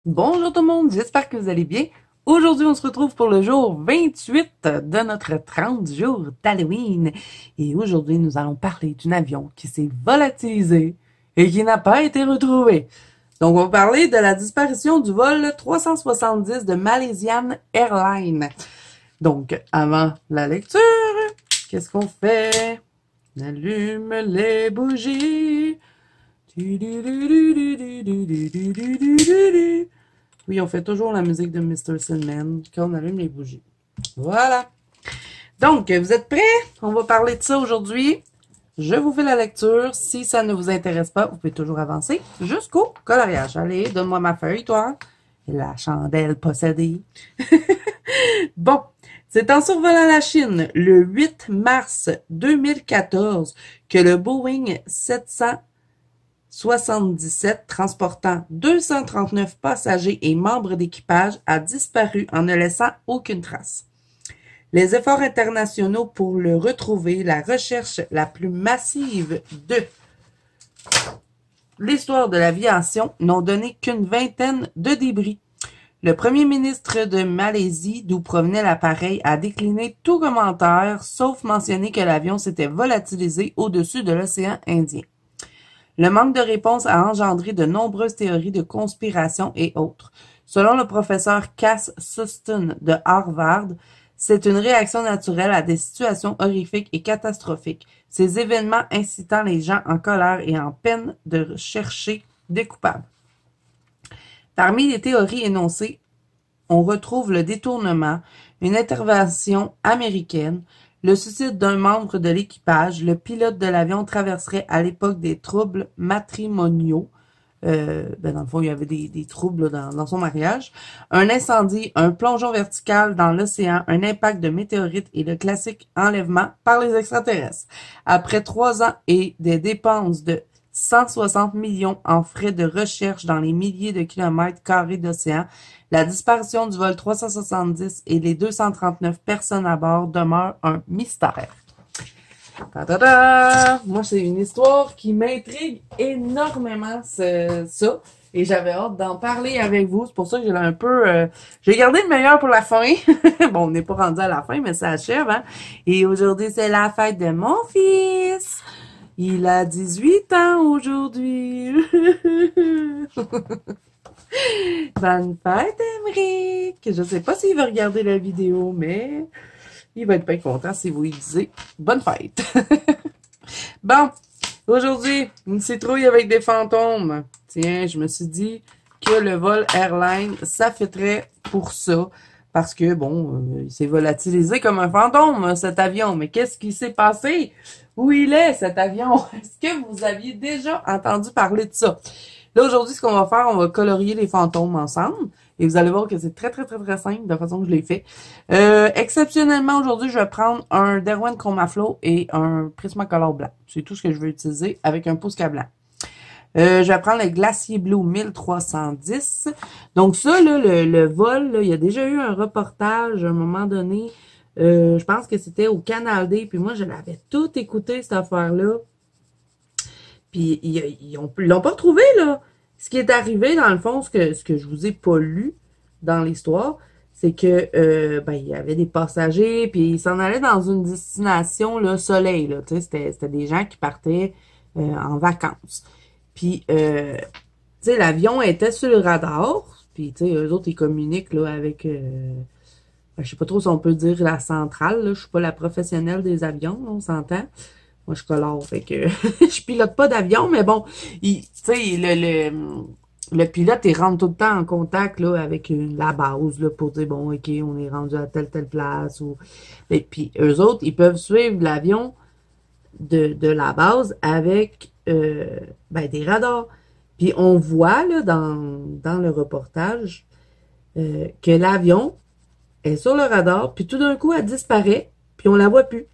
Bonjour tout le monde, j'espère que vous allez bien. Aujourd'hui, on se retrouve pour le jour 28 de notre 30 jours d'Halloween. Et aujourd'hui, nous allons parler d'un avion qui s'est volatilisé et qui n'a pas été retrouvé. Donc, on va parler de la disparition du vol 370 de Malaysian Airlines. Donc, avant la lecture, qu'est-ce qu'on fait? On allume les bougies. Oui, on fait toujours la musique de Mr. Sandman quand on allume les bougies. Voilà. Donc, vous êtes prêts? On va parler de ça aujourd'hui. Je vous fais la lecture. Si ça ne vous intéresse pas, vous pouvez toujours avancer jusqu'au coloriage. Allez, donne-moi ma feuille, toi. La chandelle possédée. Bon, c'est en survolant la Chine le 8 mars 2014 que le Boeing 777 transportant 239 passagers et membres d'équipage a disparu en ne laissant aucune trace. Les efforts internationaux pour le retrouver, la recherche la plus massive de l'histoire de l'aviation, n'ont donné qu'une vingtaine de débris. Le premier ministre de Malaisie, d'où provenait l'appareil, a décliné tout commentaire, sauf mentionner que l'avion s'était volatilisé au-dessus de l'océan Indien. Le manque de réponse a engendré de nombreuses théories de conspiration et autres. Selon le professeur Cass Suston de Harvard, c'est une réaction naturelle à des situations horrifiques et catastrophiques, ces événements incitant les gens en colère et en peine de chercher des coupables. Parmi les théories énoncées, on retrouve le détournement, une intervention américaine, le suicide d'un membre de l'équipage, le pilote de l'avion traverserait à l'époque des troubles matrimoniaux. Dans le fond, il y avait des troubles dans son mariage. Un incendie, un plongeon vertical dans l'océan, un impact de météorite et le classique enlèvement par les extraterrestres. Après 3 ans et des dépenses de 160 millions en frais de recherche dans les milliers de kilomètres carrés d'océan, la disparition du vol 370 et les 239 personnes à bord demeure un mystère. Ta-da-da! Moi, c'est une histoire qui m'intrigue énormément, ça. Et j'avais hâte d'en parler avec vous. C'est pour ça que j'ai un peu... j'ai gardé le meilleur pour la fin. Bon, on n'est pas rendu à la fin, mais ça achève, hein. Et aujourd'hui, c'est la fête de mon fils. Il a 18 ans aujourd'hui. Bonne fête, Émeric! Je sais pas s'il va regarder la vidéo, mais il va être bien content si vous lui disiez bonne fête. Bon, aujourd'hui, une citrouille avec des fantômes. Tiens, je me suis dit que le vol airline, ça fêterait pour ça. Parce que, bon, il s'est volatilisé comme un fantôme, cet avion. Mais qu'est-ce qui s'est passé? Où il est, cet avion? Est-ce que vous aviez déjà entendu parler de ça? Là, aujourd'hui, ce qu'on va faire, on va colorier les fantômes ensemble. Et vous allez voir que c'est très, très, très, très simple de la façon que je l'ai fait. Exceptionnellement, aujourd'hui, je vais prendre un Derwent Chromaflow et un Prismacolor blanc. C'est tout ce que je vais utiliser avec un Posca blanc. Je vais prendre le Glacier Blue 1310. Donc ça, là, le vol, là, il y a déjà eu un reportage à un moment donné. Je pense que c'était au Canal D. Puis moi, je l'avais tout écouté, cette affaire-là. Puis ils l'ont pas retrouvé, là. Ce qui est arrivé, dans le fond, ce que je vous ai pas lu dans l'histoire, c'est que il y avait des passagers, puis ils s'en allaient dans une destination, là, soleil, là. Tu sais, c'était des gens qui partaient en vacances. Puis, tu sais, l'avion était sur le radar. Puis, tu sais, eux autres, ils communiquent, là, avec... je sais pas trop si on peut dire la centrale, là. Je suis pas la professionnelle des avions, là, on s'entend. Moi, je colore, fait que je pilote pas d'avion, mais bon, tu sais, le pilote, il rentre tout le temps en contact, là, avec la base, là, pour dire, bon, OK, on est rendu à telle place, ou... Et puis, eux autres, ils peuvent suivre l'avion de la base avec, des radars. Puis, on voit, là, dans le reportage, que l'avion est sur le radar, puis tout d'un coup, elle disparaît, puis on la voit plus.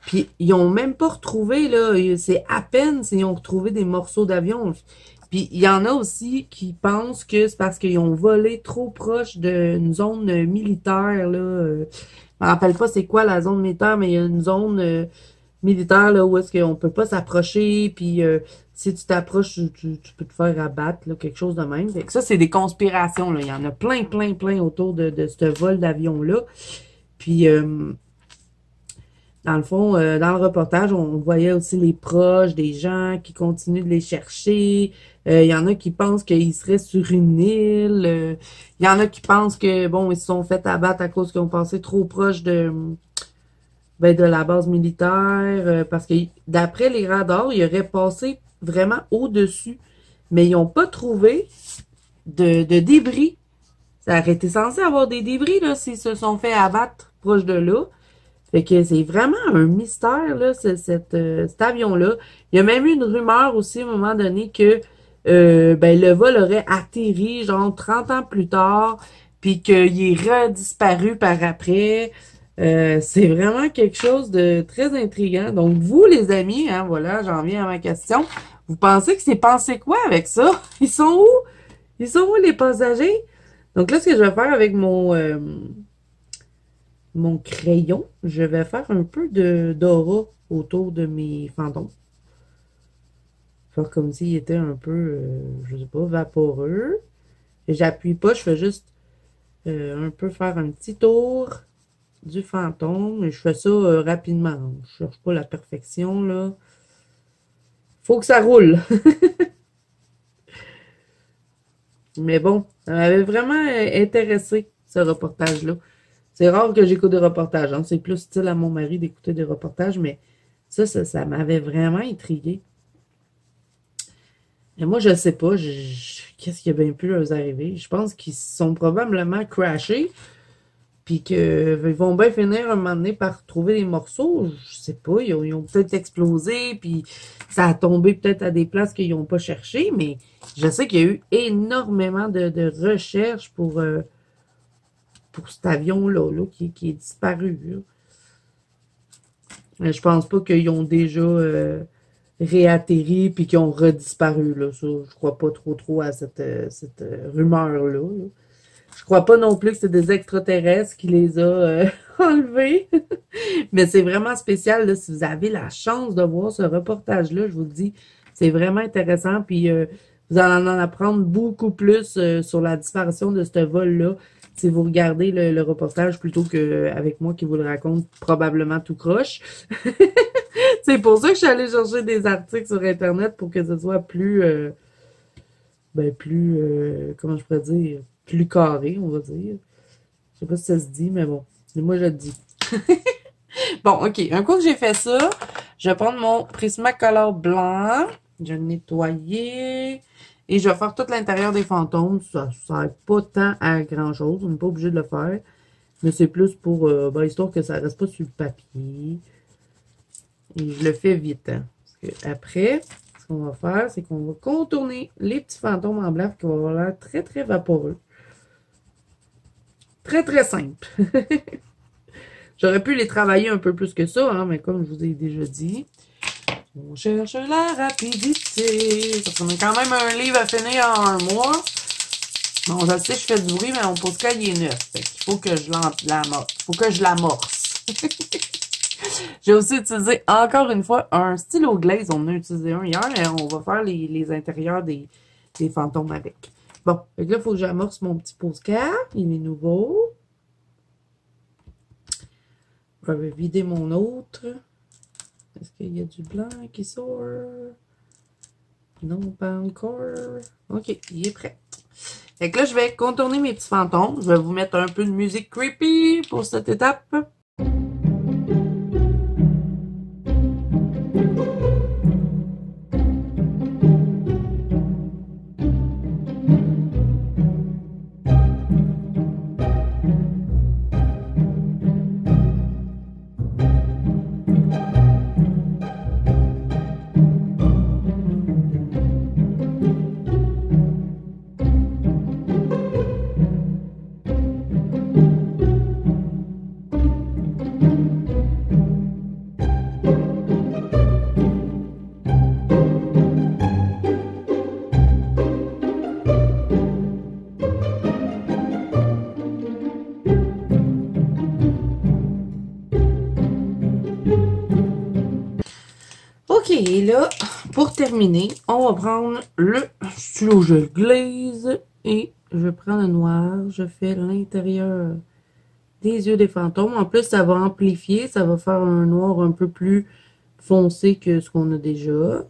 Puis, ils ont même pas retrouvé, là, c'est à peine s'ils ont retrouvé des morceaux d'avion. Puis, il y en a aussi qui pensent que c'est parce qu'ils ont volé trop proche d'une zone militaire, là. Je me rappelle pas c'est quoi la zone militaire, mais il y a une zone militaire, là, où est-ce qu'on peut pas s'approcher, puis si tu t'approches, tu peux te faire abattre, là, quelque chose de même. Fait que ça, c'est des conspirations, là. Il y en a plein, plein, plein autour de ce vol d'avion-là. Puis, dans le fond, dans le reportage, on voyait aussi les proches des gens qui continuent de les chercher. Il y en a qui pensent qu'ils seraient sur une île. Il y en a qui pensent que, bon, ils se sont fait abattre à cause qu'ils ont passé trop proche de la base militaire. Parce que d'après les radars, ils auraient passé vraiment au-dessus. Mais ils n'ont pas trouvé de débris. Ça aurait été censé avoir des débris, là, s'ils se sont fait abattre proche de là. Fait que c'est vraiment un mystère, là, cet avion-là. Il y a même eu une rumeur aussi, à un moment donné, que le vol aurait atterri, genre, 30 ans plus tard, puis qu'il est redisparu par après. C'est vraiment quelque chose de très intriguant. Donc, vous, les amis, hein, voilà, j'en viens à ma question. Vous pensez que c'est pensé quoi avec ça? Ils sont où? Ils sont où, les passagers? Donc là, ce que je vais faire avec mon crayon, je vais faire un peu d'aura autour de mes fantômes. Faire comme s'il était un peu, je sais pas, vaporeux. Et j'appuie pas, je fais juste un peu faire un petit tour du fantôme. Et je fais ça rapidement. Je cherche pas la perfection, là. Faut que ça roule. Mais bon, ça m'avait vraiment intéressé, ce reportage-là. C'est rare que j'écoute des reportages. Hein. C'est plus style à mon mari d'écouter des reportages, mais ça m'avait vraiment intrigué. Et moi, je sais pas, qu'est-ce qui a bien pu leur arriver. Je pense qu'ils sont probablement crashés, puis qu'ils vont bien finir un moment donné par trouver des morceaux. Je sais pas, ils ont peut-être explosé, puis ça a tombé peut-être à des places qu'ils n'ont pas cherché, mais je sais qu'il y a eu énormément de recherches pour cet avion-là, là, qui est disparu. Là. Mais je pense pas qu'ils ont déjà réatterri puis qu'ils ont redisparu. Là. Ça, je crois pas trop à cette rumeur-là. Là. Je crois pas non plus que c'est des extraterrestres qui les a enlevés. Mais c'est vraiment spécial. Là, si vous avez la chance de voir ce reportage-là, je vous le dis, c'est vraiment intéressant. Puis vous allez en apprendre beaucoup plus sur la disparition de ce vol-là. Si vous regardez le reportage plutôt qu'avec moi qui vous le raconte probablement tout croche. C'est pour ça que je suis allée chercher des articles sur Internet pour que ce soit plus, comment je pourrais dire, plus carré, on va dire. Je sais pas si ça se dit, mais bon, moi je le dis. Bon, ok, un coup que j'ai fait ça, je vais prendre mon Prismacolor blanc, je vais le nettoyer. Et je vais faire tout l'intérieur des fantômes. Ça ne sert pas tant à grand-chose. On n'est pas obligé de le faire. Mais c'est plus pour, histoire que ça ne reste pas sur le papier. Et je le fais vite. Hein. Parce que après, ce qu'on va faire, c'est qu'on va contourner les petits fantômes en blanc qui vont avoir l'air très, très vaporeux. Très, très simple. J'aurais pu les travailler un peu plus que ça, hein, mais comme je vous ai déjà dit... On cherche la rapidité. Ça fait quand même un livre à finir en un mois. Bon, je sais, je fais du bruit, mais mon postcard, il est neuf. Fait qu'il faut que je l'amorce. J'ai aussi utilisé, encore une fois, un stylo glaze. On en a utilisé un hier, mais on va faire les intérieurs des fantômes avec. Bon, fait que là, il faut que j'amorce mon petit postcard. Il est nouveau. Je vais vider mon autre. Est-ce qu'il y a du blanc qui sort? Non, pas encore. OK, il est prêt. Fait que là, je vais contourner mes petits fantômes. Je vais vous mettre un peu de musique creepy pour cette étape. pour terminer, on va prendre le stylo gel glaze et je prends le noir. Je fais l'intérieur des yeux des fantômes. En plus, ça va amplifier. Ça va faire un noir un peu plus foncé que ce qu'on a déjà.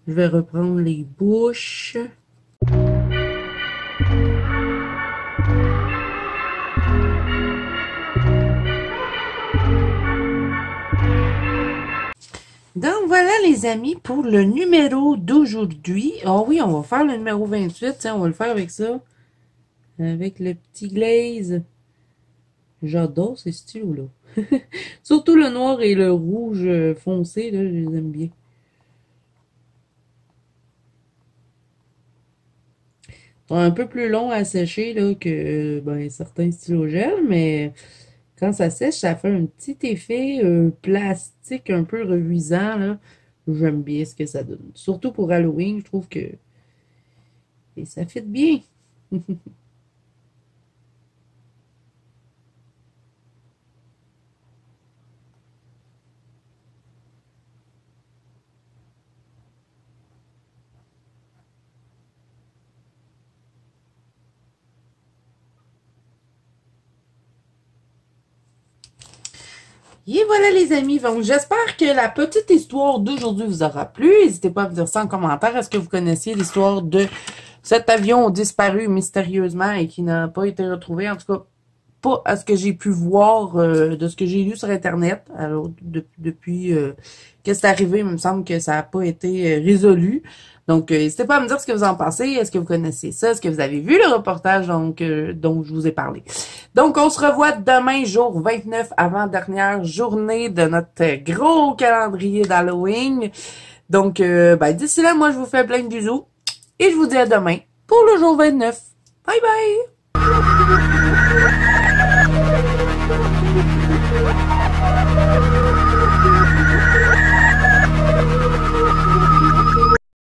Je vais reprendre les bouches. Donc voilà les amis pour le numéro d'aujourd'hui. Oh oui, on va faire le numéro 28. Tiens, on va le faire avec ça. Avec le petit glaze. J'adore ces stylos-là. Surtout le noir et le rouge foncé, là, je les aime bien. Ils sont un peu plus longs à sécher là, que ben, certains stylos gel, mais quand ça sèche, ça fait un petit effet plastique un peu reluisant, là. J'aime bien ce que ça donne. Surtout pour Halloween, je trouve que et ça fit bien. Et voilà les amis, donc j'espère que la petite histoire d'aujourd'hui vous aura plu. N'hésitez pas à me dire ça en commentaire. Est-ce que vous connaissiez l'histoire de cet avion disparu mystérieusement et qui n'a pas été retrouvé? En tout cas, pas à ce que j'ai pu voir de ce que j'ai lu sur Internet. Alors, depuis que c'est arrivé, il me semble que ça n'a pas été résolu. Donc, n'hésitez pas à me dire ce que vous en pensez. Est-ce que vous connaissez ça? Est-ce que vous avez vu le reportage dont je vous ai parlé? Donc, on se revoit demain, jour 29, avant-dernière journée de notre gros calendrier d'Halloween. Donc, ben, d'ici là, moi, je vous fais plein de bisous. Et je vous dis à demain pour le jour 29. Bye bye!